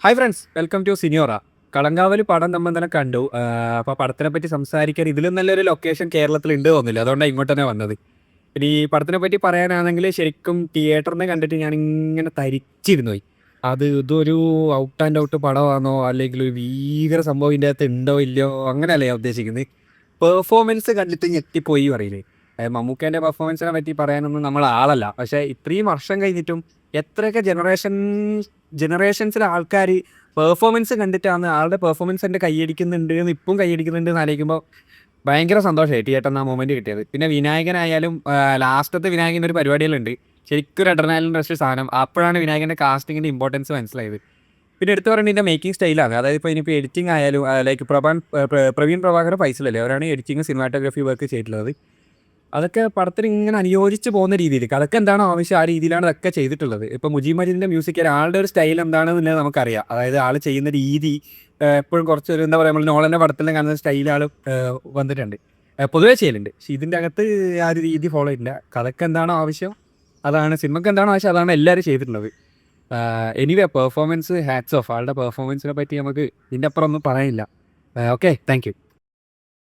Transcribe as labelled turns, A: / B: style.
A: Hi friends, welcome to സിനിയോറ. കളങ്കാവലി പടം നമ്മൾ തന്നെ കണ്ടു. അപ്പോൾ പടത്തിനെ പറ്റി സംസാരിക്കാൻ ഇതിലും നല്ലൊരു ലൊക്കേഷൻ കേരളത്തിൽ ഉണ്ട് തോന്നില്ല, അതുകൊണ്ടാണ് ഇങ്ങോട്ട് തന്നെ വന്നത്. പിന്നെ ഈ പടത്തിനെ പറ്റി പറയാനാണെങ്കിൽ ശരിക്കും തിയേറ്ററിനെ കണ്ടിട്ട് ഞാൻ ഇങ്ങനെ തരിച്ചിരുന്നു പോയി. ഇതൊരു ഔട്ട് ആൻഡ് ഔട്ട് പടമാണോ അല്ലെങ്കിൽ ഒരു ഭീകര സംഭവം ഇതിൻ്റെ അകത്ത് ഉണ്ടോ ഇല്ലയോ അങ്ങനെയല്ല ഞാൻ ഉദ്ദേശിക്കുന്നത്. പെർഫോമൻസ് കണ്ടിട്ട് ഞെട്ടിപ്പോയി പറയില്ലേ. മമ്മൂക്കേൻ്റെ പെർഫോമൻസിനെ പറ്റി പറയാനൊന്നും നമ്മൾ ആളല്ല, പക്ഷേ ഇത്രയും വർഷം കഴിഞ്ഞിട്ടും എത്രയൊക്കെ ജനറേഷൻസിലെ ആൾക്കാർ പെർഫോമൻസ് കണ്ടിട്ടാണ് ആളുടെ പെർഫോമൻസ് എൻ്റെ കൈയടിക്കുന്നുണ്ട് എന്ന് ഇപ്പം കൈയടിക്കുന്നുണ്ട് എന്ന് ആലോചിക്കുമ്പോൾ ഭയങ്കര സന്തോഷമായി തിയേറ്ററിൽ ആ മൊമെൻറ്റ് കിട്ടിയത്. പിന്നെ വിനായകനായാലും ലാസ്റ്റത്തെ വിനായകൻ്റെ ഒരു പരിപാടികളുണ്ട്, ശരിക്കും ഒരു അഡ്രനാലിൻ റഷ് സാധനം. അപ്പോഴാണ് വിനായകൻ്റെ കാസ്റ്റിങ്ങിൻ്റെ ഇമ്പോർട്ടൻസ് മനസ്സിലായത്. പിന്നെ എടുത്തു പറയുന്നത് ഇതിൻ്റെ മേക്കിംഗ് സ്റ്റൈലാണ്. അതായത് ഇപ്പോൾ ഇനിയിപ്പോൾ എഡിറ്റിംഗ് ആയാലും ലൈക്ക് പ്രവീൺ പ്രഭാകർ ഫൈസലല്ലേ, അവരാണ് എഡിറ്റിംഗ് സിനിമാറ്റോഗ്രഫി വർക്ക് ചെയ്തിട്ടുള്ളത്. അതൊക്കെ പടത്തിന് ഇങ്ങനെ അനുയോജിച്ച് പോകുന്ന രീതിയിൽ അതൊക്കെ എന്താണോ ആവശ്യം ആ രീതിയിലാണ് അതൊക്കെ ചെയ്തിട്ടുള്ളത്. ഇപ്പോൾ മുജീബ് മജീദിൻ്റെ മ്യൂസിക് ആളുടെ ഒരു സ്റ്റൈൽ എന്താണെന്നുള്ളത് നമുക്കറിയാം. അതായത് ആൾ ചെയ്യുന്ന രീതി എപ്പോഴും കുറച്ചൊരു എന്താ പറയുക, നമ്മൾ നോളൻ്റെ പടത്തിൽ കാണുന്ന സ്റ്റൈൽ ആൾ വന്നിട്ടുണ്ട്, പൊതുവേ ചെയ്യലുണ്ട്. പക്ഷേ ഇതിൻ്റെ അകത്ത് ആ ഒരു രീതി ഫോളോ ചെയ്തില്ല. കഥക്ക് എന്താണോ ആവശ്യം അതാണ്, സിനിമയ്ക്ക് എന്താണോ ആവശ്യം അതാണ് എല്ലാവരും ചെയ്തിട്ടുള്ളത്. Anyway performance hats off. ആളുടെ പെർഫോമൻസിനെ പറ്റി നമുക്ക് ഇതിൻ്റെ അപ്പുറം ഒന്നും പറയാനില്ല. Okay, thank you.